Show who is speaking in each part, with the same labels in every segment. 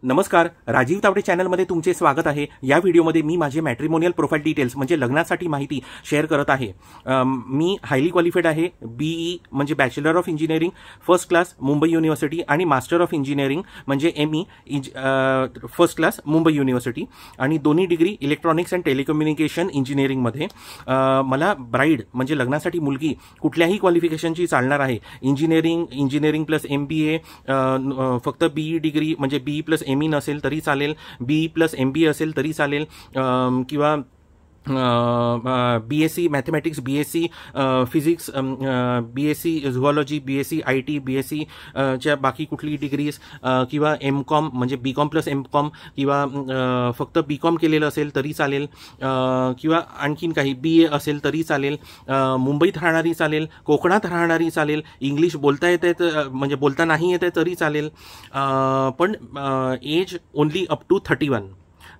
Speaker 1: नमस्कार, राजीव तावडे चॅनलमध्ये तुमचे स्वागत आहे। या व्हिडिओमध्ये मी माझे मॅट्रिमोनियल प्रोफाइल डिटेल्स म्हणजे लग्नासाठी माहिती शेअर करत आहे। मी हायली क्वालिफाईड आहे। बीई म्हणजे bachelor of engineering first class Mumbai university आणि मास्टर ऑफ इंजिनिअरिंग म्हणजे ME first class Mumbai university आणि दोन्ही डिग्री इलेक्ट्रॉनिक्स अँड टेलिकम्युनिकेशन इंजिनिअरिंगमध्ये। मला ब्राईड म्हणजे लग्नासाठी मुलगी कुठल्याही क्वालिफिकेशनची चालणार आहे। इंजिनिअरिंग प्लस MBA, फक्त बीई डिग्री म्हणजे बीई प्लस एमई नसेल तरी चालेल, बीई प्लस MBA असेल तरी चालेल, किंवा BSc mathematics, BSc physics, BSc झुऑलॉजी, BSc IT, BSc च्या बाकी कुठली डिग्रीज, किंवा MCOM म्हणजे BCom प्लस MCOM, किंवा फक्त BCom केलेलं असेल तरी चालेल, किंवा आणखीन काही BA असेल तरी चालेल, मुंबईत राहणारी चालेल, कोकणात राहणारी चालेल, इंग्लिश बोलता येते म्हणजे बोलता नाही येते तरी चालेल, पण एज ओनली अप टू 31।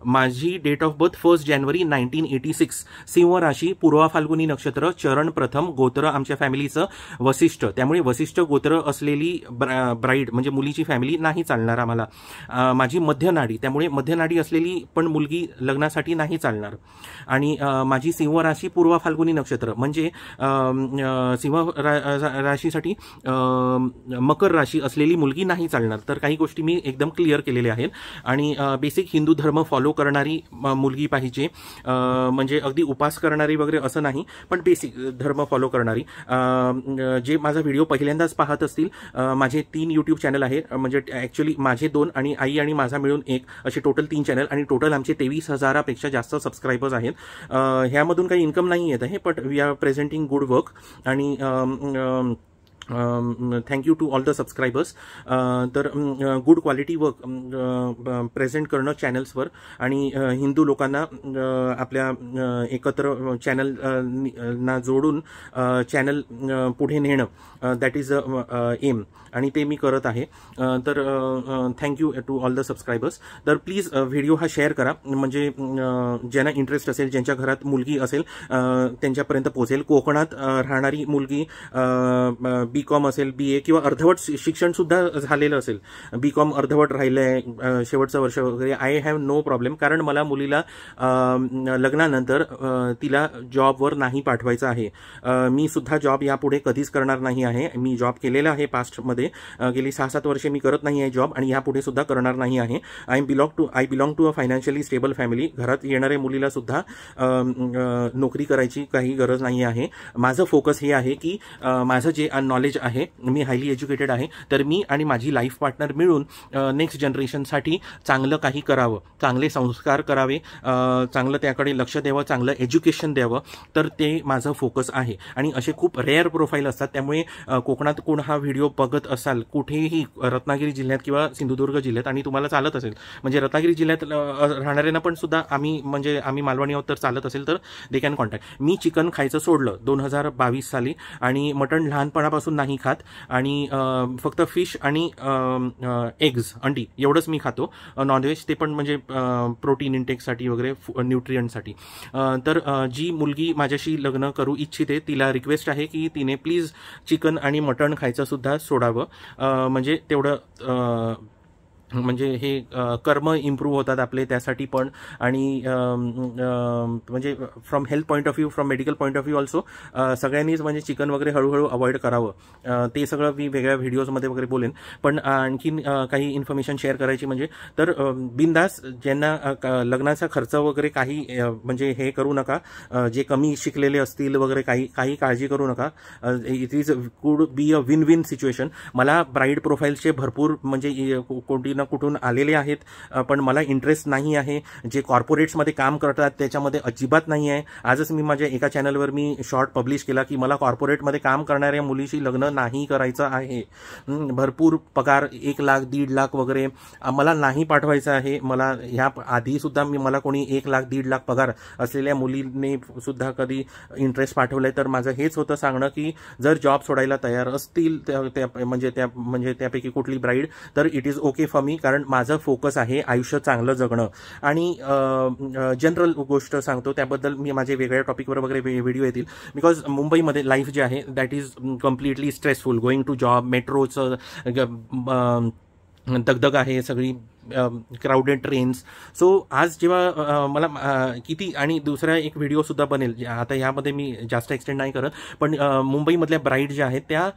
Speaker 1: माझी डेट ऑफ बर्थ 1 जानेवारी 1986, सिंह राशी, पूर्वा फाल्गुनी नक्षत्र, चरण प्रथम, गोत्र आमच्या फॅमिलीचं वसिष्ठ, त्यामुळे वसिष्ठ गोत्र असलेली ब्राईड म्हणजे मुलीची फॅमिली नाही चालणार आम्हाला। माझी मध्य नाडी, त्यामुळे मध्य नाडी असलेली पण मुलगी लग्नासाठी नाही चालणार। आणि माझी सिंह राशी, पूर्वा फाल्गुनी नक्षत्र म्हणजे सिंह राशीसाठी मकर राशी असलेली मुलगी नाही चालणार। तर काही गोष्टी मी एकदम क्लिअर केलेल्या आहेत। आणि बेसिक हिंदू धर्म फॉलो करणारी मुलगी पाहिजे, म्हणजे अगदी उपास करणारी वगैरे असं नाही, पण बेसिक धर्म फॉलो करणारी। जे माझा व्हिडिओ पहिल्यांदाच पाहत असतील, माझे 3 यूट्यूब चॅनल आहे, म्हणजे ॲक्च्युली माझे 2 आणि आई आणि माझा मिळून 1 असे टोटल 3 चॅनल, आणि टोटल आमचे 23,000पेक्षा जास्त सबस्क्रायबर्स आहेत। ह्यामधून काही इन्कम नाही येत आहे, but we are presenting good work. आणि thank you to all the subscribers. तर गुड क्वालिटी वर्क प्रेझेंट करणं चॅनल्सवर आणि हिंदू लोकांना आपल्या एकत्र चॅनल ना जोडून चॅनल पुढे नेणं, दॅट इज एम, आणि ते मी करत आहे। तर thank you to all the subscribers. तर प्लीज व्हिडिओ हा शेअर करा, म्हणजे ज्यांना इंटरेस्ट असेल, ज्यांच्या घरात मुलगी असेल त्यांच्यापर्यंत पोहोचेल। कोकणात राहणारी मुलगी BCom असेल, BA किंवा अर्धवट शिक्षण सुद्धा झालेलं असेल, BCom अर्धवट राहिलंय, शेवटचं वर्ष वगैरे, आय हॅव नो प्रॉब्लेम, कारण मला मुलीला लग्नानंतर तिला जॉबवर नाही पाठवायचं आहे। मी सुद्धा जॉब यापुढे कधीच करणार नाही आहे। मी जॉब केलेला आहे पास्टमध्ये, गेली 6-7 वर्षे मी करत नाही आहे जॉब, आणि यापुढे सुद्धा करणार नाही आहे। I belong to a financially stable family. घरात येणाऱ्या मुलीला सुद्धा नोकरी करायची काही गरज नाही आहे। माझं फोकस हे आहे की माझं जे नॉलेज आहे, मी हायली एज्युकेटेड आहे, तर मी आणि माझी लाईफ पार्टनर मिळून नेक्स्ट जनरेशनसाठी चांगलं काही करावं, चांगले संस्कार करावे, चांगलं त्याकडे लक्ष द्यावं, चांगलं एज्युकेशन द्यावं, तर ते माझं फोकस आहे। आणि असे खूप रेअर प्रोफाईल असतात, त्यामुळे कोकणात कोण हा व्हिडिओ बघत असाल, कुठेही रत्नागिरी जिल्ह्यात किंवा सिंधुदुर्ग जिल्ह्यात, आणि तुम्हाला चालत असेल, म्हणजे रत्नागिरी जिल्ह्यात राहणाऱ्यांना पण सुद्धा आम्ही मालवणी आहोत, तर चालत असेल तर दे कॅन कॉन्टॅक्ट। मी चिकन खायचं सोडलं 2022 साली, आणि मटण लहानपणापासून नाही खात, आणि फक्त फिश आणि एग्ज, अंडी एवढंच मी खातो, नॉनव्हेज ते पण म्हणजे प्रोटीन इंटेकसाठी वगैरे, न्यूट्रियंटसाठी। तर जी मुलगी माझ्याशी लग्न करू इच्छिते तिला रिक्वेस्ट आहे की तिने प्लीज चिकन आणि मटण खायचं सुद्धा सोडावं, म्हणजे तेवढं म्हणजे हे कर्म इम्प्रूव्ह होतात आपले त्यासाठी पण, आणि म्हणजे from health point of view, from medical point of view also सगळ्यांनीच म्हणजे चिकन वगैरे हळूहळू अवॉइड करावं। ते सगळं मी वेगळ्या व्हिडिओजमध्ये वगैरे बोलेन, पण आणखीन काही इन्फॉर्मेशन शेअर करायची म्हणजे, तर बिंदास ज्यांना लग्नाचा खर्च वगैरे काही म्हणजे हे करू नका, जे कमी शिकलेले असतील वगैरे काही काळजी करू नका। It is could be a win win situation. मला ब्राईड प्रोफाईल्सचे भरपूर म्हणजे कोणती ना कुठून आलेले आहेत, पण मला इंटरेस्ट नाही आहे। जे कॉर्पोरेट्समध्ये काम करतात त्याच्यामध्ये अजिबात नाही आहे। आजच मी माझ्या एका चॅनलवर मी शॉर्ट पब्लिश केला की मला कॉर्पोरेटमध्ये काम करणाऱ्या मुलीशी लग्न नाही करायचं आहे। भरपूर पगार, 1 लाख 1.5 लाख वगैरे मला नाही पाठवायचं आहे। मला ह्या आधी सुद्धा मला कोणी 1 लाख 1.5 लाख पगार असलेल्या मुलीने सुद्धा कधी इंटरेस्ट पाठवलाय, तर माझं हेच होतं सांगणं की जर जॉब सोडायला तयार असतील म्हणजे त्यापैकी कुठली ब्राईड, तर it is okay for me, कारण माझं फोकस आहे आयुष्य चांगलं जगणं। आणि जनरल गोष्ट सांगतो, त्याबद्दल मी माझे वेगळ्या टॉपिकवर वगैरे व्हिडिओ येतील, बिकॉज मुंबईमध्ये लाईफ जे आहे that is completely stressful, going to job, मेट्रोचं दगदग आहे सगळी, क्राउडेड ट्रेन्स. सो आज जेव्हा मला किती, आणि दुसरा एक व्हिडिओ सुद्धा बनेल, आता ह्यामध्ये मी जास्त एक्सटेंड नाही करत, पण मुंबईमधल्या ब्राईड ज्या आहेत त्या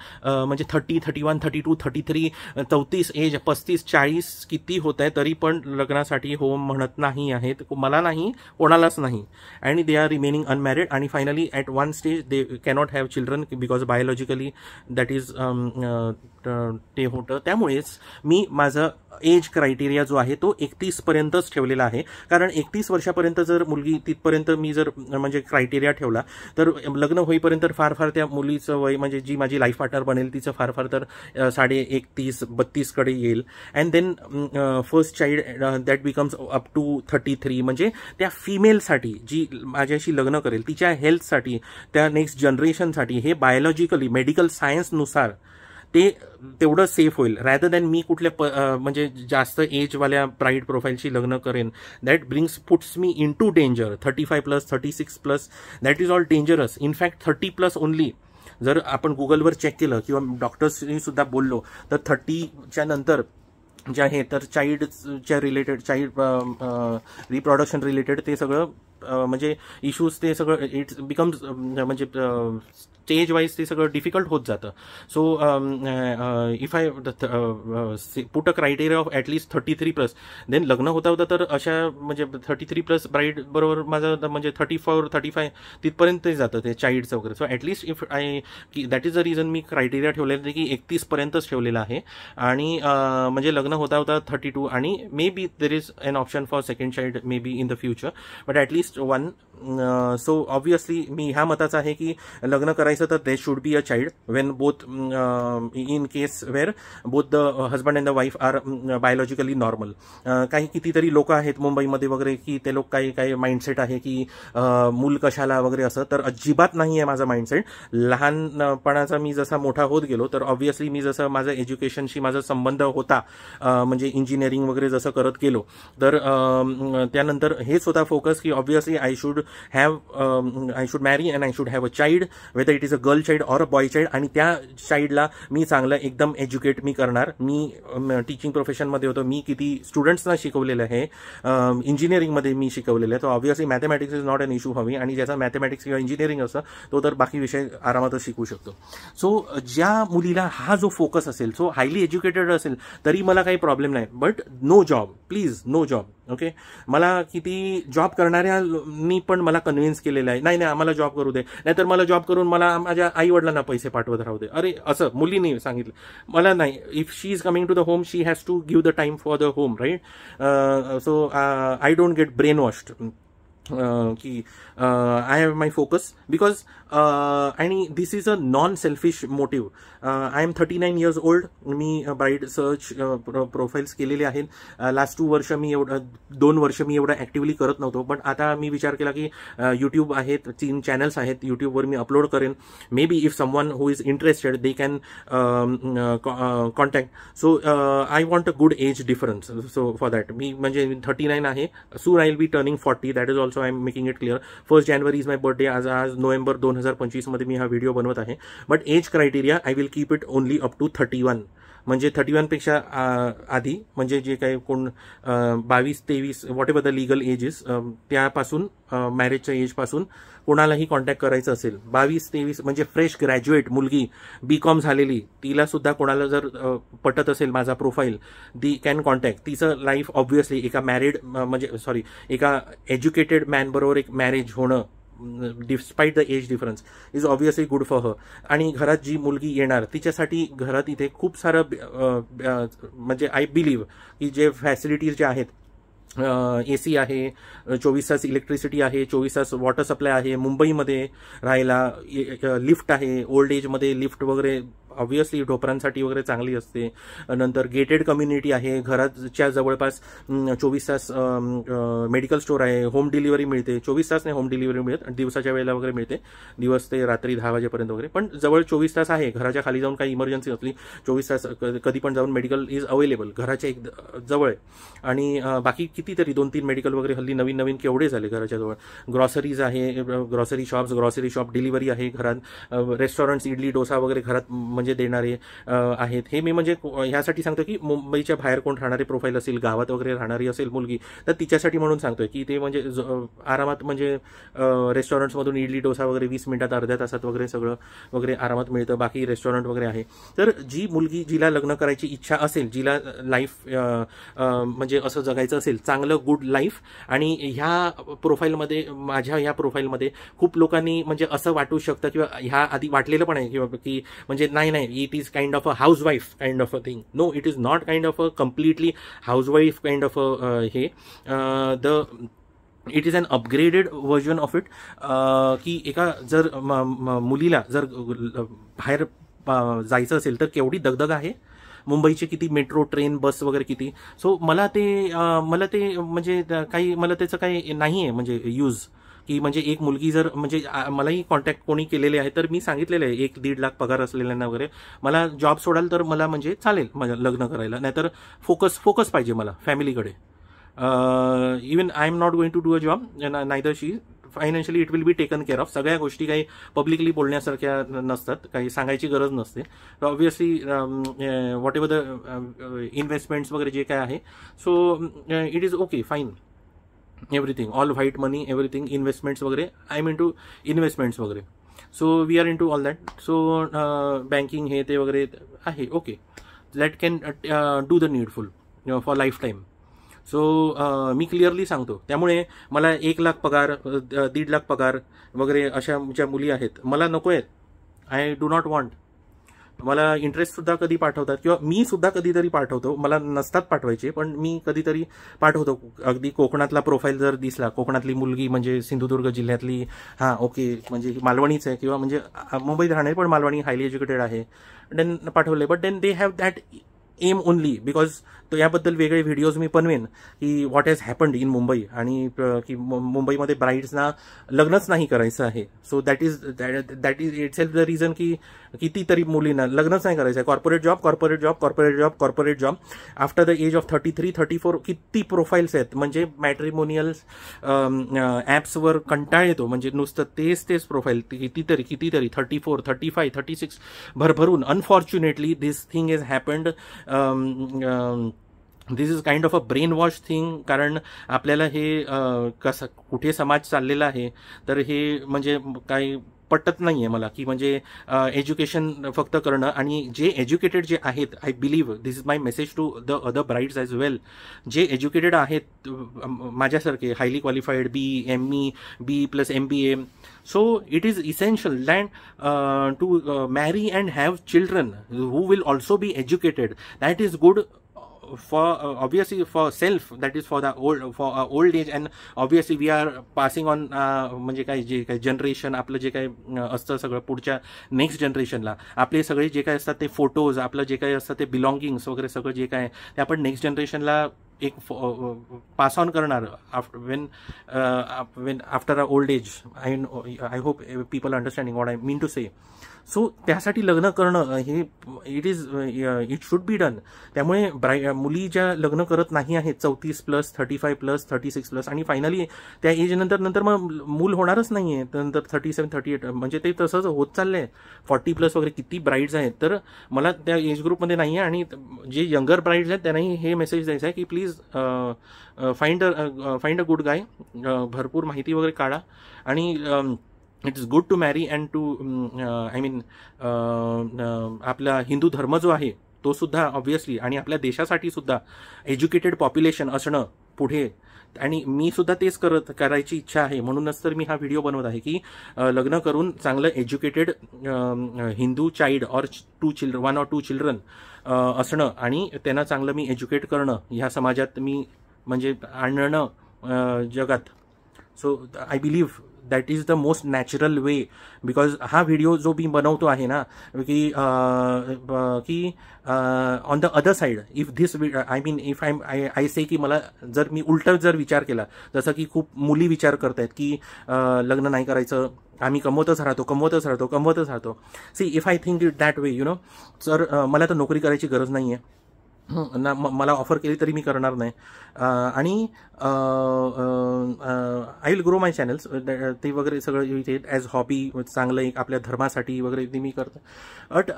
Speaker 1: म्हणजे 30, 31, 32, 33, 34 एज, 35, 40 किती होत आहे तरी पण लग्नासाठी हो म्हणत नाही आहेत, मला नाही, कोणालाच नाही, and they are remaining unmarried. आणि finally at one stage they cannot have children because biologically that is ते होतं. त्यामुळेच मी माझं एज क्रायटेरिया जो आहे तो 31 पर्यंतच ठेवलेला आहे, कारण 31 वर्षापर्यंत जर मुलगी, तिथपर्यंत मी जर म्हणजे क्रायटेरिया ठेवला तर लग्न होईपर्यंत फार फार त्या मुलीचं वय, म्हणजे जी माझी लाईफ पार्टनर बनेल तिचं फार फार तर 31-32 कडे येईल. And then first child that becomes up to 33, म्हणजे त्या फिमेलसाठी जी माझ्याशी लग्न करेल तिच्या हेल्थसाठी, त्या नेक्स्ट जनरेशनसाठी हे बायोलॉजिकली मेडिकल सायन्सनुसार ते तेवढं सेफ होईल, रॅदर दॅन मी कुठल्या म्हणजे जास्त एजवाल्या ब्राईड प्रोफाईलशी लग्न करेन. That puts me in to danger. 35+, 36+, that is all dangerous. In fact 30+ only. जर आपण गुगलवर चेक केलं किंवा डॉक्टर्सनी सुद्धा बोललो तर 30च्या नंतर जे आहे तर चाइल्डच्या रिलेटेड, चाइल्ड रिप्रोडक्शन रिलेटेड ते सगळं म्हणजे इश्यूज, ते सगळं इट्स बिकम्स म्हणजे स्टेज वाईज ते सगळं डिफिकल्ट होत जातं. So if I put a criteria of at least 33+, then लग्न होता होता तर अशा म्हणजे 33+ ब्राईड बरोबर माझं म्हणजे 34, 35 तिथपर्यंत ते जातं ते चाइल्डचं वगैरे. So at least if that is the reason me criteria ठेवलेलं की 31 पर्यंतच ठेवलेलं आहे. आणि म्हणजे लग्न होता होता 32, आणि maybe there is an option for second child maybe in the future, but at least one. So obviously मी ह्या मताचा आहे की लग्न करायचं तर they should be a child when both in case where both the husband and the wife are biologically normal. काही कितीतरी लोक आहेत मुंबईमध्ये वगैरे की ते लोक काही माइंडसेट आहे की मूल कशाला वगैरे असं, तर अजिबात नाही आहे माझा माइंडसेट. लहानपणाचा मी जसा मोठा होत गेलो तर ऑब्व्हियसली मी जसं माझं एज्युकेशनशी माझा संबंध होता, म्हणजे इंजिनिअरिंग वगैरे जसं करत गेलो तर त्यानंतर हेच होता फोकस की ऑब्व्हियसली आय शुड मॅरी and I should have a child, whether it is a girl child or a boy child. आणि त्या चाइल्डला मी चांगलं एकदम एज्युकेट मी करणार. मी टीचिंग प्रोफेशनमध्ये होतो, मी किती स्टुडंट्सना शिकवलेलं आहे, इंजिनिअरिंगमध्ये मी शिकवलेलं आहे. तर obviously mathematics is not an issue हवी, आणि ज्याचा मॅथमॅटिक्स किंवा इंजिनिअरिंग असतं तो तर बाकी विषय आरामातच शिकू शकतो. सो ज्या मुलीला हा जो फोकस असेल, सो हायली एज्युकेटेड असेल तरी मला काही प्रॉब्लेम नाही, but no job, please no job. Okay, मला किती जॉब करणाऱ्यांनी पण मला कन्व्हिन्स केलेलं आहे, नाही आम्हाला जॉब करू दे, नाहीतर मला जॉब करून मला माझ्या आई वडिलांना पैसे पाठवत राहू दे. अरे असं मुलींनी सांगितलं मला नाही. If she is coming to the home she has to give the time for the home, right. So I don't get brain washed की I have my focus because आणि this is a non selfish motive. I am 39 years old. मी bride search profiles केलेले आहेत. Last 2 वर्ष मी एवढं actively करत नव्हतो, पण आता मी विचार केला की यूट्यूब आहेत, 3 चॅनल्स आहेत, यूट्यूबवर मी अपलोड करेन. Maybe if someone who is interested they can contact. So I want a good age difference. So for that मी म्हणजे 39 आहे, soon I will be turning 40. That is also I am making it clear. 1 जानेवारी is my birthday. आज November 2025 मध्ये मी हा video बनवत आहे. But age criteria I will keep it only up to 31. म्हणजे 31 पेक्षा आधी, म्हणजे जे काही कोण 22-23 whatever the legal age is, त्यापासून मॅरेजच्या एजपासून कोणालाही कॉन्टॅक्ट करायचं असेल, 22-23 म्हणजे फ्रेश ग्रॅज्युएट मुलगी, BCom झालेली, तिला सुद्धा कोणाला जर पटत असेल माझा प्रोफाईल, दी कॅन कॉन्टॅक्ट. तिचं लाईफ ऑब्व्हियसली एका मॅरिड म्हणजे एका एज्युकेटेड मॅन बरोबर एक मॅरेज होणं despite the age difference is obviously good for her. आणि घरात जी मुलगी येणार तिच्यासाठी घरात इथे खूप सारं म्हणजे आय बिलीव्ह की जे फॅसिलिटीज ज्या आहेत, AC आहे, 24 तास इलेक्ट्रिसिटी आहे, 24 तास वॉटर सप्लाय आहे, मुंबईमध्ये राहायला लिफ्ट आहे, ओल्ड एजमध्ये लिफ्ट वगैरे ऑब्व्हियसली ढोपरांसाठी वगैरे चांगली असते. नंतर गेटेड कम्युनिटी आहे, घराच्या जवळपास 24 तास मेडिकल स्टोर आहे, होम डिलिव्हरी मिळते. 24 तास नाही होम डिलिव्हरी मिळत, दिवसाच्या वेळेला वगैरे मिळते, दिवस ते रात्री 10 वाजेपर्यंत वगैरे, पण जवळ 24 तास आहे. घराच्या खाली जाऊन काही इमर्जन्सी असली 24 तास कधी पण जाऊन मेडिकल इज अवेलेबल, घराच्या एक जवळ. आणि बाकी कितीतरी 2-3 मेडिकल वगैरे हल्ली नवीन केवढे झाले घराच्या जवळ. ग्रॉसरीज आहे, ग्रॉसरी शॉप डिलिव्हरी आहे घरात, रेस्टॉरंट्स इडली डोसा वगैरे घरात म्हणजे म्हणजे देणारे आहेत. हे मी म्हणजे ह्यासाठी सांगतो की मुंबईच्या बाहेर कोण राहणारे प्रोफाईल असेल, गावात वगैरे राहणारी असेल मुलगी, तर तिच्यासाठी म्हणून सांगतोय की ते म्हणजे आरामात म्हणजे रेस्टॉरंट्समधून इडली डोसा वगैरे 20 मिनिटात, अर्ध्या तासात वगैरे सगळं वगैरे आरामात मिळतं. बाकी रेस्टॉरंट वगैरे आहे. तर जी मुलगी जिला लग्न करायची इच्छा असेल, जिला लाईफ म्हणजे असं जगायचं असेल चांगलं गुड लाईफ, आणि ह्या प्रोफाईलमध्ये, माझ्या ह्या प्रोफाईलमध्ये खूप लोकांनी म्हणजे असं वाटू शकतं किंवा ह्या आधी वाटलेलं पण आहे किंवा की म्हणजे नाही it is kind of a housewife kind of a thing. No, it is not kind of a completely housewife kind of a हे it is an upgraded version of it. की एका जर मुलीला जर बाहेर जायचं असेल तर केवढी दगदग आहे मुंबईची, किती मेट्रो ट्रेन बस वगैरे किती. सो मला ते म्हणजे काही मला त्याचं काही नाही आहे म्हणजे यूज, की म्हणजे एक मुलगी जर म्हणजे मलाही कॉन्टॅक्ट कोणी केलेले आहे तर मी सांगितलेलं आहे 1-1.5 लाख पगार असलेल्यांना वगैरे मला जॉब सोडाल तर मला म्हणजे चालेल माझं लग्न करायला, नाहीतर फोकस पाहिजे मला फॅमिलीकडे. Even I am not going to do a job, neither she financially it will be taken care of. सगळ्या गोष्टी काही पब्लिकली बोलण्यासारख्या नसतात, काही सांगायची गरज नसते. Obviously whatever the investments वगैरे जे काय आहे, so it is okay, fine, everything, all white money, everything, investments वगैरे. आय एम इनटू इन्व्हेस्टमेंट्स वगैरे. So we are into all that. So banking हे ते वगैरे आहे, okay, that can do the needful for life time. सो मी clearly सांगतो. त्यामुळे मला 1 लाख पगार, 1.5 लाख पगार वगैरे अशा ज्या मुली आहेत मला नको आहेत. I do not want. मला इंटरेस्ट सुद्धा कधी पाठवतात किंवा मी सुद्धा कधीतरी पाठवतो, मला नसतात पाठवायचे पण मी कधीतरी पाठवतो. अगदी कोकणातला प्रोफाईल जर दिसला, कोकणातली मुलगी म्हणजे सिंधुदुर्ग जिल्ह्यातली, हां ओके, म्हणजे मालवणीच आहे किंवा म्हणजे मुंबईत राहणारी पण मालवणी, हायली एज्युकेटेड आहे, देन पाठवले. But then they have that aim only because तो याबद्दल वेगळे व्हिडिओज मी बनवेन की what has happened in Mumbai, आणि की मुंबईमध्ये ब्राईड्सना लग्नच नाही करायचं आहे. So that is itself the reason की कितीतरी मुलींना लग्नच नाही करायचं आहे. Corporate job after the age of 33-34 किती प्रोफाईल्स आहेत. म्हणजे मॅट्रिमोनियल ॲप्सवर कंटाळ येतो, म्हणजे नुसतं तेच प्रोफाईल कितीतरी 34, 35, 36 भरभरून. Unfortunately this thing is happened. This is kind of a brain wash thing. कारण आपल्याला हे कसं कुठे समाज चाललेला आहे तर हे म्हणजे काही पटत नाही आहे मला, की म्हणजे एज्युकेशन फक्त करणं. आणि जे एज्युकेटेड जे आहेत, I believe this is my message to the other brides as well, जे एज्युकेटेड आहेत माझ्यासारखे, highly qualified, BE, BE+ MBA. So it is essential that to marry and have children who will also be educated. That is good for obviously for self, that is for old age, and obviously we are passing on म्हणजे काय जे काय generation आपलं जे काय असतं सगळं पुढच्या नेक्स्ट जनरेशनला आपले सगळे जे काय असतात ते फोटोज, आपलं जे काय असतं ते बिलॉंगिंग्स वगैरे सगळं जे काय ते आपण नेक्स्ट जनरेशनला एक पास ऑन करणार when after a old age. I hope people understanding what I mean to say. So त्यासाठी लग्न करणं हे इट शुड बी डन. त्यामुळे मुली ज्या लग्न करत नाही आहेत 34+, 35+, 36+, आणि फायनली त्या एजनंतर मग मूल होणारच नाही आहे, नंतर 37, 38 म्हणजे ते तसंच होत चाललंय. 40+ वगैरे किती ब्राईड्स आहेत. तर मला त्या एज ग्रुपमध्ये नाही आहे, आणि जे यंगर ब्राईड्स आहेत त्यांनाही हे मेसेज द्यायचं आहे की please find a good guy. भरपूर माहिती वगैरे काढा, आणि it is good to marry and to I mean आपला हिंदू धर्म जो आहे तो सुद्धा ऑब्व्हियसली, आणि आपल्या देशासाठी सुद्धा एज्युकेटेड पॉप्युलेशन असणं पुढे. आणि मी सुद्धा तेच करायची इच्छा आहे. म्हणूनच तर मी हा व्हिडिओ बनवत आहे की लग्न करून चांगलं educated Hindu child or 1 or 2 children असणं, आणि त्यांना चांगलं मी एज्युकेट करणं, ह्या समाजात मी म्हणजे आणणं जगात. So I believe that is the most natural way. Because हा व्हिडिओ जो मी बनवतो आहे ना की on the other side, if this I mean if I say की मला जर मी उलट जर विचार केला, जसं की खूप मुली विचार करतायत की लग्न नाही करायचं, आम्ही कमवतच राहतो. See if I think it that way, तर मला तर नोकरी करायची गरज नाही आहे. ना मला ऑफर केली तरी मी करणार नाही. आणि I will grow my channels, ते वगैरे सगळं इथे ॲज हॉबी, चांगलं एक आपल्या धर्मासाठी वगैरे ते मी करतो. बट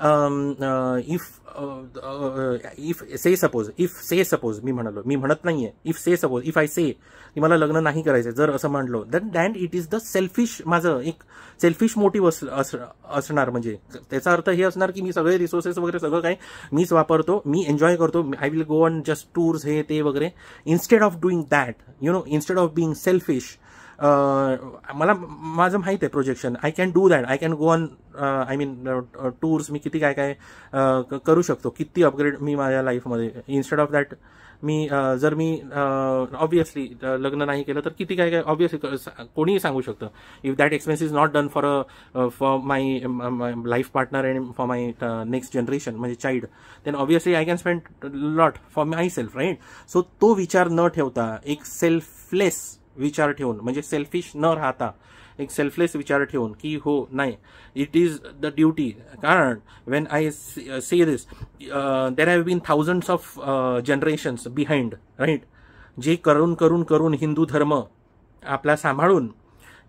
Speaker 1: इफ से सपोज मी म्हणत नाहीये, इफ आय से की मला लग्न नाही करायचं, जर असं म्हणलो than it is the selfish, माझं एक सेल्फिश मोटिव्ह असणार. म्हणजे त्याचा अर्थ हे असणार की मी सगळे रिसोर्सेस वगैरे सगळं काही मीच वापरतो, मी एन्जॉय करतो, I will go on just tours हे ते वगैरे, instead of doing that, instead of being selfish. मला माझं माहित आहे projection, I can do that, I can go on I mean tours, मी किती काय काय करू शकतो, किती अपग्रेड मी माझ्या लाईफमध्ये. इन्स्टेड ऑफ दॅट मी जर मी ऑब्व्हियसली लग्न नाही केलं तर किती काय काय ऑब्व्हियसली कोणीही सांगू शकतं. If that expense is not done for my life partner and for my next generation, म्हणजे child, then obviously I can spend lot for my self, right. So तो विचार न ठेवता एक सेल्फलेस विचार ठेवून, म्हणजे सेल्फिश न राहता एक सेल्फलेस विचार ठेवून की हो नाही, इट इज द ड्युटी. कारण when I say this, there have been thousands of generations behind, right, जे करून करून करून हिंदू धर्म आपला सांभाळून,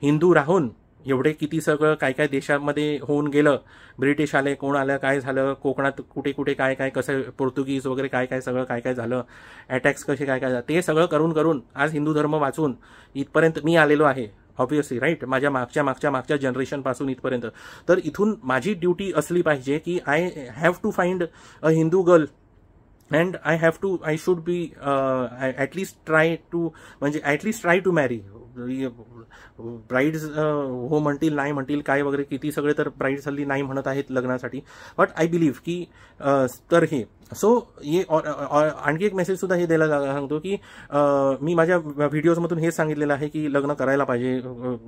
Speaker 1: हिंदू राहून एवढे किती सगळं काय काय देशामध्ये होऊन गेलं, ब्रिटिश आले, कोण आलं, काय झालं, कोकणात कुठे कुठे काय काय कसं, पोर्तुगीज वगैरे काय काय सगळं काय काय झालं, अटॅक्स कसे काय काय, ते सगळं करून करून आज हिंदू धर्म वाचून इथपर्यंत मी आलेलो आहे. ऑब्व्हियसली, राईट, माझ्या मागच्या जनरेशनपासून इथपर्यंत. तर इथून माझी ड्युटी असली पाहिजे की I have to find a Hindu girl and I should be at least try to marry. Brides हो म्हणतील, नाही म्हणतील, काय वगैरे किती सगळे, तर ब्राईड्स हल्ली नाही म्हणत आहेत लग्नासाठी. बट आय बिलीव्ह की तर हे सो हे आणखी एक मेसेज सुद्धा हे द्यायला सांगतो की मी माझ्या व्हिडिओजमधून हेच सांगितलेलं आहे की लग्न करायला पाहिजे,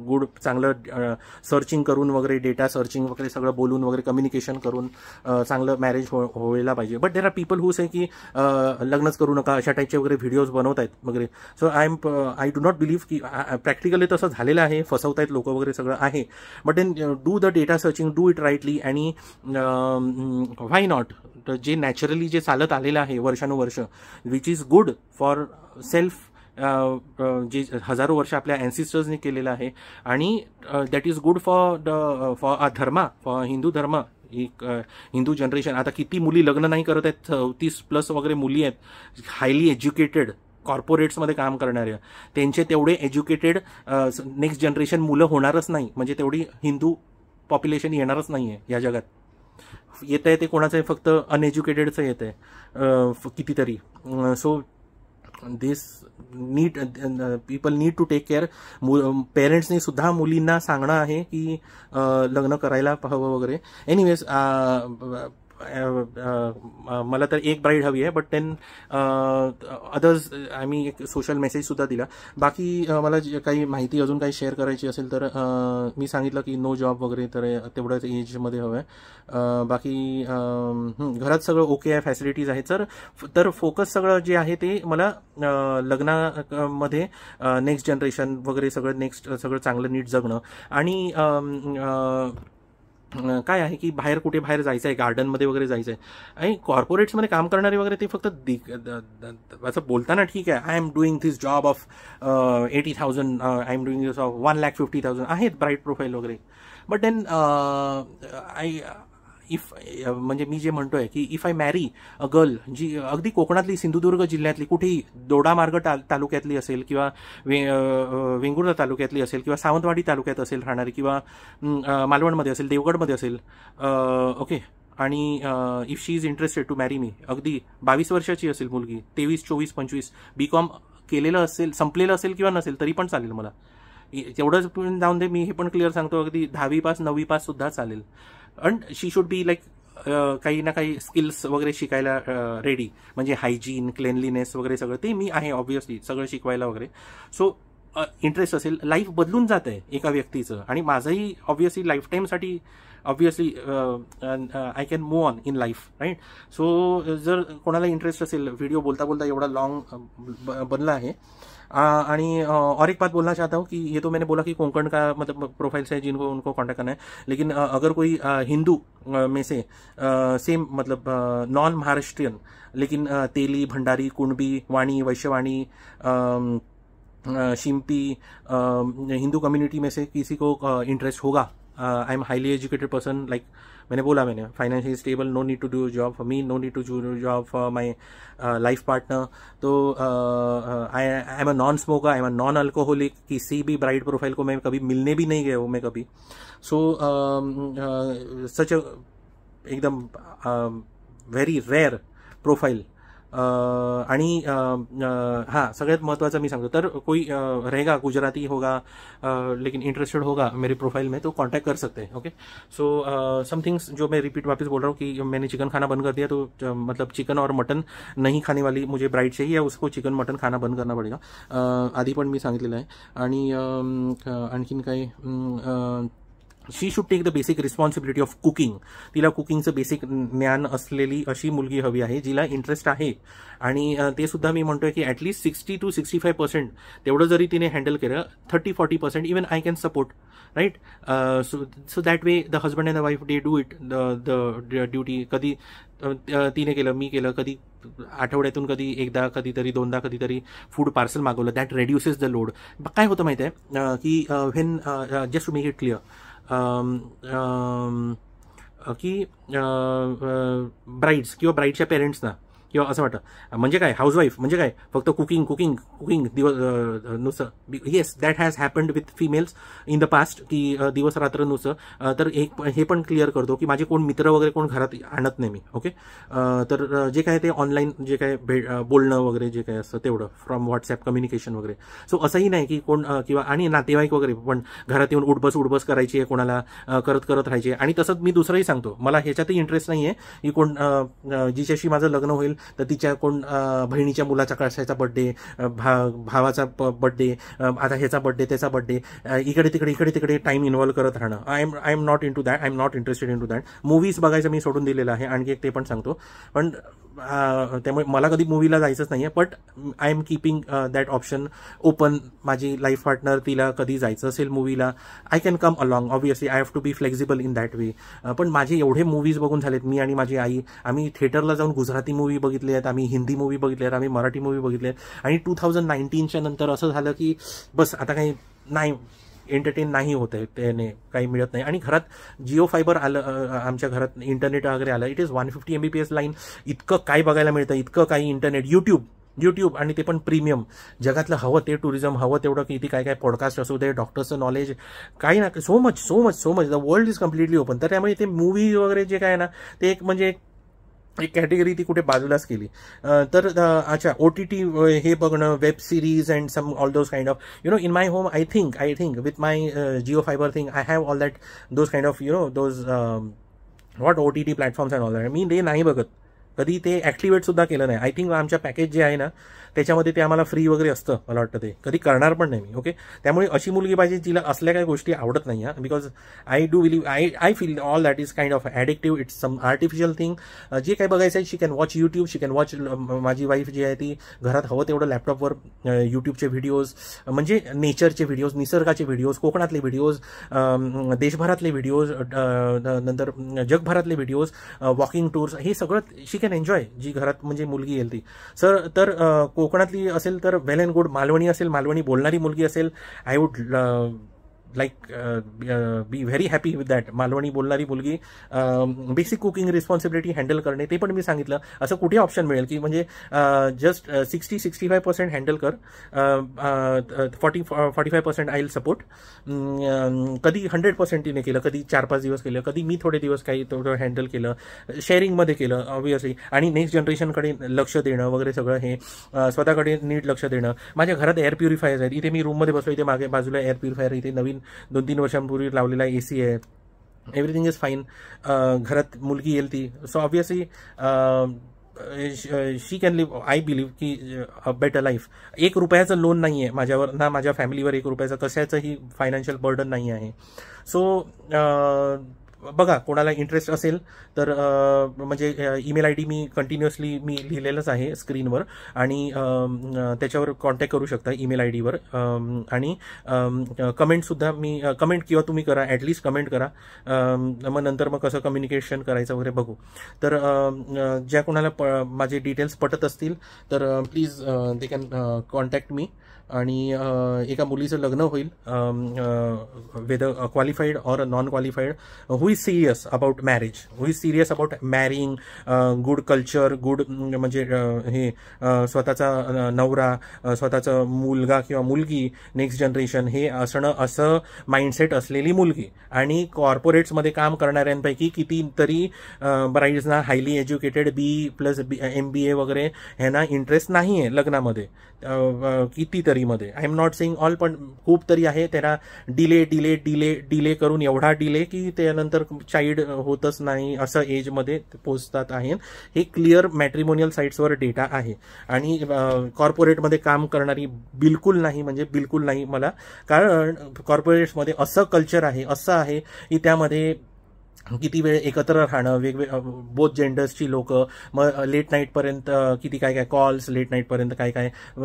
Speaker 1: गुड चांगलं सर्चिंग करून वगैरे, डेटा सर्चिंग वगैरे सगळं बोलून वगैरे, कम्युनिकेशन करून चांगलं मॅरेज व्हायला पाहिजे. But there are people who say की लग्नच करू नका, अशा टाईपचे वगैरे व्हिडिओज बनवत आहेत वगैरे. So I do not believe की प्रॅक्टिकली तसं झालेलं आहे, फसवतायत लोक वगैरे सगळं आहे. But then do the data searching, do it rightly, आणि व्हाय नॉट, जे नॅचरली जे चालत आलेलं आहे वर्षानुवर्ष, which is good for self, जे हजारो वर्ष आपल्या अँसिस्टर्सनी केलेलं आहे, आणि that is good for Dharma, for Hindu धर्म, एक हिंदू जनरेशन. आता किती मुली लग्न नाही करत आहेत, 30+ वगैरे मुली आहेत, हायली एज्युकेटेड, कॉर्पोरेट्समध्ये काम करणाऱ्या, त्यांचे तेवढे एज्युकेटेड नेक्स्ट जनरेशन मुलं होणारच नाही, म्हणजे तेवढी हिंदू पॉप्युलेशन येणारच नाही आहे या जगात. येत आहे ते कोणाचं आहे, फक्त अनएज्युकेटेडचं येत आहे कितीतरी. So this need, people need to take care. पेरेंट्सनी सुद्धा मुलींना सांगणं आहे की लग्न करायला हवं वगैरे. एनिवेज, मला तर एक ब्राईड हवी आहे, बट देन अदर्स आम्ही एक सोशल मेसेज सुद्धा दिला. बाकी मला काही माहिती अजून काही शेअर करायची असेल तर मी सांगितलं की नो जॉब वगैरे, तर तेवढ्याच एजमध्ये हवं आहे. बाकी घरात सगळं ओके आहे, फॅसिलिटीज आहे. तर फोकस सगळं जे आहे ते मला लग्नामध्ये नेक्स्ट जनरेशन वगैरे सगळं सगळं चांगलं नीट जगणं. आणि काय आहे की कुठे बाहेर जायचं आहे, गार्डनमध्ये वगैरे जायचं आहे. आणि कॉर्पोरेट्समध्ये काम करणारे वगैरे ते फक्त असं बोलताना ठीक आहे, I am doing this job of 80,000, I am doing this of 1,50,000 आहेत ब्राईट प्रोफाईल वगैरे. बट देन म्हणजे मी जे म्हणतोय की इफ आय मॅरी अ गर्ल जी अगदी कोकणातली, सिंधुदुर्ग जिल्ह्यातली, कुठेही दोडामार्ग तालुक्यातली असेल, किंवा वेंगुर्ला तालुक्यातली असेल, किंवा सावंतवाडी तालुक्यात असेल राहणारी, किंवा मालवणमध्ये असेल, देवगडमध्ये असेल, ओके, आणि if she is interested to marry me, अगदी 22 वर्षाची असेल मुलगी, 23, 24, 25, BCom केलेलं असेल, संपलेलं असेल किंवा नसेल तरी पण चालेल मला, तेवढंच पण जाऊन दे. मी हे पण क्लिअर सांगतो, अगदी 10वी पास 9वी पास सुद्धा चालेल. And she should be like काही ना काही स्किल्स वगैरे शिकायला रेडी, म्हणजे हायजीन, क्लेनलीनेस वगैरे सगळं ते मी आहे ऑब्व्हियसली, सगळं शिकवायला वगैरे. सो इंटरेस्ट असेल, लाईफ बदलून जात आहे एका व्यक्तीचं, आणि माझंही ऑब्व्हियसली लाईफ टाईमसाठी obviously I can move on in life, right. So जर कोणाला इंटरेस्ट असेल, व्हिडिओ बोलता बोलता एवढा लॉन्ग बनला आहे. आणि और एक बात बोलना चाहता हूँ कि ये तो मैंने बोला कि कोंकण का मतलब प्रोफाइल्स है जिनको उनको कांटेक्ट करना है, लेकिन अगर कोई हिंदू में से सेम मतलब नॉन महाराष्ट्रियन लेकिन तेली, भंडारी, कुणबी, वाणी, वैश्यवाणी, शिंपी, हिंदू कम्युनिटी में से किसी को इंटरेस्ट होगा, I am highly educated person, like मैंने financially stable, no need to do job for me, no need to do job for my life partner. तो I am a non smoker, I am a non alcoholic. किसी भी bride profile को मैं कभी मिलने भी नहीं गया हूँ मैं कभी. सो सच एकदम व्हेरी रेअर प्रोफाइल. आणि हाँ, सगळ्यात महत्त्वाचं मी सांगतो, तर कोई रहेगा गुजराती होगा लेकिन इंटरेस्टेड होगा मेरे प्रोफाइल में, तो कांटेक्ट कर सकते हैं. ओके. सो सम थिंग्स जो मैं रिपीट वापस बोल रहा हूँ कि मैंने चिकन खाना बंद कर दिया, तो मतलब चिकन और मटन नहीं खाने वाली मुझे ब्राइड चाहिए, उसको चिकन मटन खाना बंद करना पडेगा. आधी पण मी सांगितलेलं आहे. आणि आणखीन काय, she should take the basic responsibility of cooking. तिला कुकिंगचं बेसिक ज्ञान असलेली अशी मुलगी हवी आहे जिला इंटरेस्ट आहे. आणि ते सुद्धा मी म्हणतोय की ॲटलीस्ट 60 to 65% तेवढं जरी तिने हँडल केलं, 30-40% even I can support, right. So that way the husband and the wife they do it the duty. कधी तिने केलं, मी केलं, कधी आठवड्यातून कधी एकदा, कधीतरी दोनदा, कधीतरी फूड पार्सल मागवलं, दॅट रेड्युसेस द लोड. काय होतं माहिती आहे की when just to make it clear की ब्राइड्स किंवा ब्राइडच्या पेरेंट्सना किंवा असं वाटतं म्हणजे काय, हाऊसवाईफ म्हणजे काय, फक्त कुकिंग कुकिंग कुकिंग दिवस नुसतं. Yes, that has happened with females in the past की दिवस रात्र नुसतं. तर एक हे पण क्लिअर करतो की माझे कोण मित्र वगैरे कोण घरात आणत नाही मी. ओके. तर जे काय ते ऑनलाईन जे काय बोलणं वगैरे जे काय असतं तेवढं फ्रॉम व्हॉट्सॲप कम्युनिकेशन वगैरे. सो असंही नाही की कोण किंवा आणि नातेवाईक वगैरे पण घरात येऊन उडबस करायची आहे कोणाला, करत राहायचे. आणि तसंच मी दुसरंही सांगतो, मला ह्याच्यातही इंटरेस्ट नाही आहे की कोण जिच्याशी माझं लग्न होईल तर तिच्या कोण बहिणीच्या मुलाचा कशाचा बर्थडे, भावाचा बर्थडे, आता ह्याचा बर्थडे त्याचा बर्थडे, इकडे तिकडे टाइम इन्व्हॉल्व करत राहणं. I am not in to that, I am not interested in to that. Movies बघायचं मी सोडून दिलेलं आहे. आणखी एक ते पण सांगतो, पण त्यामुळे मला कधी मूवीला जायचंच नाही आहे. But I am keeping that option open. माझी लाईफ पार्टनर, तिला कधी जायचं असेल मूवीला, I can come along. Obviously I have to be flexible in that way. पण माझे एवढे मूवीज बघून झालेत, मी आणि माझी आई, आम्ही थिएटरला जाऊन गुजराती मूवी बघितले आहेत, आम्ही हिंदी मूवी बघितले आहेत, आम्ही मराठी मूवी बघितले आहेत. आणि 2019च्या नंतर असं झालं की बस आता काही नाही, एंटरटेन नाही होत आहे, त्याने काही मिळत नाही. आणि घरात जिओ फायबर आलं, आमच्या घरात इंटरनेट वगैरे आलं. It is 150 MBPS line. इतकं काय बघायला मिळतं, इतकं काही इंटरनेट, यूट्यूब आणि ते पण प्रीमियम. जगातलं हवं ते टुरिझम, हवं तेवढं किती काय काय पॉडकास्ट असू दे, डॉक्टरचं नॉलेज, काही ना, so much the world is completely open. तर त्यामुळे ते मूवी वगैरे जे काय ना, ते एक म्हणजे एक कॅटेगरी ती कुठे बाजूलाच केली. तर अच्छा, OTT हे बघणं, web series and some all those kind of in my home. I think with my Jio fiber thing I have all that those kind of those what OTT platforms and all that. मी ते नाही बघत कधी, ते activate सुद्धा केलं नाही. I think आमच्या पॅकेज जे आहे ना त्याच्यामध्ये ते आम्हाला फ्री वगैरे असतं, मला वाटतं ते कधी करणार पण नाही मी. ओके. त्यामुळे अशी मुलगी पाहिजे जिला असल्या काही गोष्टी आवडत नाही. Because I do believe, I feel all that is kind of addictive. It's some artificial thing. जे काही बघायचं आहे, she can watch YouTube, she can watch. माझी वाईफ जी आहे ती घरात हवं तेवढं लॅपटॉपवर यूट्यूबचे व्हिडिओज, म्हणजे नेचरचे व्हिडिओज, निसर्गाचे व्हिडिओज, कोकणातले व्हिडिओज, देशभरातले व्हिडिओज, नंतर जगभरातले व्हिडिओज, वॉकिंग टूर्स, हे सगळं शी कॅन एन्जॉय, जी घरात म्हणजे मुलगी येईल ती. तर कोकणातली असेल तर वेल अँड गुड. मालवणी असेल, मालवणी बोलणारी मुलगी असेल, I would like be very happy with that. Malvani बोलणारी मुलगी, बेसिक कुकिंग रिस्पॉन्सिबिलिटी हँडल करणे, ते पण मी सांगितलं. असं कुठे ऑप्शन मिळेल की म्हणजे जस्ट 60-65% हँडल कर, 40-45% आय विल सपोर्ट. कधी 100% तिने केलं, कधी 4-5 दिवस केलं, कधी मी थोडे दिवस काही थोडं हँडल केलं, शेअरिंगमध्ये केलं ऑब्व्हियसली. आणि नेक्स्ट जनरेशनकडे लक्ष देणं वगैरे सगळं, हे स्वतःकडे नीट लक्ष देणं. माझ्या घरात एअर प्युरिफायर्स आहेत. इथे मी रूममध्ये बसलो, इथे मागे बाजूला एअर प्युरिफायर, इथे नवीन 2-3 वर्षांपूर्वी लावलेला AC आहे. Everything is fine. घरात मुलगी येईल ती. So obviously she can live, I believe की अ बेटर लाईफ. 1 रुपयाचं लोन नाही आहे माझ्यावर, ना माझ्या फॅमिलीवर 1 रुपयाचं कशाचंही फायनान्शियल बर्डन नाही आहे. सो बघा, कोणाला इंटरेस्ट असेल तर म्हणजे ईमेल आय डी मी कंटिन्युअसली मी लिहिलेलंच आहे स्क्रीनवर, आणि त्याच्यावर कॉन्टॅक्ट करू शकता ईमेल आय डीवर. आणि कमेंटसुद्धा मी कमेंट किंवा तुम्ही करा, ॲटलिस्ट कमेंट करा. मग नंतर मग कसं कम्युनिकेशन करायचं वगैरे बघू. तर ज्या कोणाला माझे डिटेल्स पटत असतील तर please they can contact me. आणि एका मुलीचं लग्न होईल, whether qualified or non qualified, who is serious about marriage, who is serious about marrying, good culture, good म्हणजे हे स्वतःचा नवरा, स्वतःचा मुलगा किंवा मुलगी, नेक्स्ट जनरेशन हे असं माइंडसेट असलेली मुलगी. आणि कॉर्पोरेट्समध्ये काम करणाऱ्यांपैकी कितीतरी ब्राईड्सना हायली एज्युकेटेड BE+ MBA वगैरे ह्यांना इंटरेस्ट नाही आहे लग्नामध्ये, कितीतरी मध्ये. I am not saying all, पण खूप तरी आहे. त्यांना डिले करून एवढा डिले की त्यानंतर चाइल्ड होतच नाही असं एजमध्ये पोहोचतात आहे. हे क्लिअर मॅट्रिमोनियल साईट्सवर डेटा आहे. आणि कॉर्पोरेटमध्ये काम करणारी बिलकुल नाही, म्हणजे बिलकुल नाही मला. कारण कॉर्पोरेट्समध्ये असं कल्चर आहे, असं आहे की त्यामध्ये किती वेळ एकत्र राहणं, बोथ जेंडर्सची लोक, मग लेट नाईटपर्यंत किती काय कॉल्स, लेट नाईटपर्यंत काय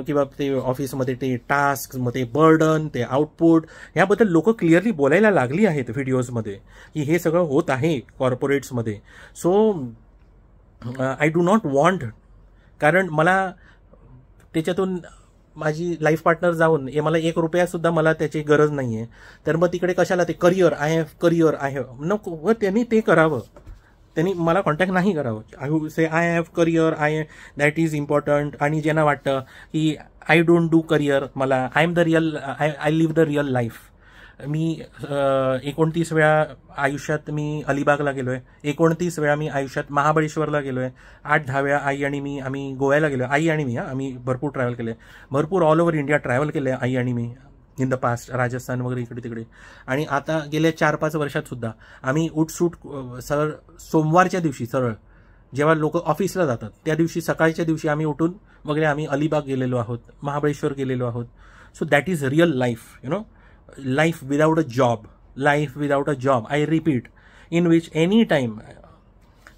Speaker 1: किंवा ते ऑफिसमध्ये ते टास्क, मग ते बर्डन, ते आउटपुट, याबद्दल लोक क्लिअरली बोलायला लागली आहेत व्हिडिओजमध्ये की हे सगळं होत आहे कॉर्पोरेट्समध्ये. So I do not want, कारण मला त्याच्यातून माझी लाईफ पार्टनर जाऊन मला 1 रुपयासुद्धा मला त्याची गरज नाही आहे. तर मग तिकडे कशाला ते करिअर, आय हॅव नको, व त्यांनी ते करावं, त्यांनी मला कॉन्टॅक्ट नाही करावं. I would say I have career, that is important. आणि ज्यांना वाटतं की आय डोंट डू करिअर, मला I am the real, I live the real life. मी 29 वेळा आयुष्यात मी अलिबागला गेलोय, 29 वेळा मी आयुष्यात महाबळेश्वरला गेलोय, 8-10 वेळा आई आणि मी आम्ही गोव्याला गेलोय. आई आणि मी आम्ही भरपूर ट्रॅव्हल केलंय, भरपूर ऑल ओव्हर इंडिया ट्रॅव्हल केलंय आई आणि मी इन द पास्ट, राजस्थान वगैरे इकडे तिकडे. आणि आता गेल्या 4-5 वर्षात सुद्धा आम्ही उठसूट सरळ सोमवारच्या दिवशी, सरळ जेव्हा लोक ऑफिसला जातात त्या दिवशी, सकाळच्या दिवशी आम्ही उठून वगैरे आम्ही अलिबाग गेलेलो आहोत, महाबळेश्वर गेलेलो आहोत. So that is real life, you know, life without a job, I repeat, in which any time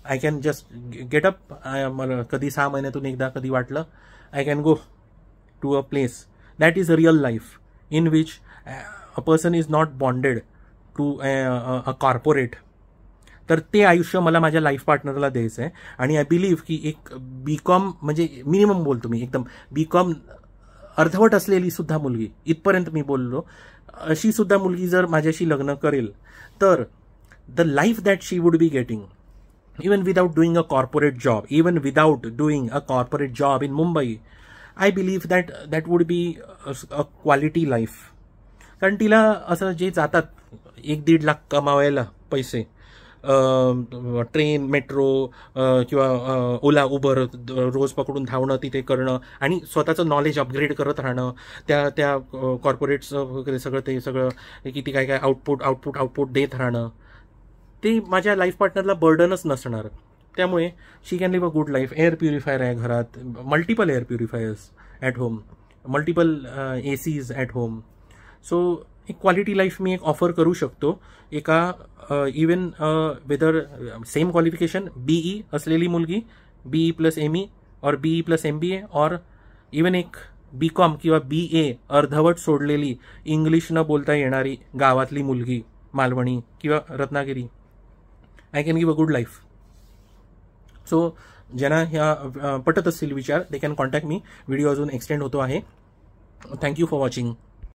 Speaker 1: I can just get up, कधी 6 महिन्यातून एकदा कधी वाटलं, I can go to a place. That is a real life in which a person is not bonded to a corporate. तर ते आयुष्य मला माझ्या लाईफ पार्टनरला द्यायचं आहे. आणि आय बिलीव्ह की एक BCom म्हणजे मिनिमम बोलतो मी, एकदम BCom अर्धवट असलेली सुद्धा मुलगी, इथपर्यंत मी बोललो, अशी सुद्धा मुलगी जर माझ्याशी लग्न करेल तर the life that she would be getting, even without doing a corporate job, even without doing a corporate job in Mumbai, I believe that would be a quality life. कारण तिला असं जे जातात 1-1.5 लाख कमावायला पैसे, ट्रेन, मेट्रो किंवा ओला उबर रोज पकडून धावणं, तिथे करणं आणि स्वतःचं नॉलेज अपग्रेड करत राहणं, त्या कॉर्पोरेट्स वगैरे सगळं ते सगळं किती काय आउटपुट देत राहणं, ते माझ्या लाईफ पार्टनरला बर्डनच नसणार. त्यामुळे she can live a good life. Air purifier आहे घरात, multiple air purifiers at home, multiple ACs at home. So एक क्वालिटी लाईफ मी एक ऑफर करू शकतो एका even whether same qualification BE असलेली मुलगी, BE+ ME और BE+ MBA, और इवन एक BCom किंवा BA अर्धवट सोडलेली, इंग्लिश न बोलता येणारी गावातली मुलगी, मालवणी किंवा Ratnagiri. I can give a good life. So ज्यांना ह्या पटत असतील विचार, दे कॅन कॉन्टॅक्ट मी. व्हिडिओ अजून एक्सटेंड होतो आहे. Thank you for watching.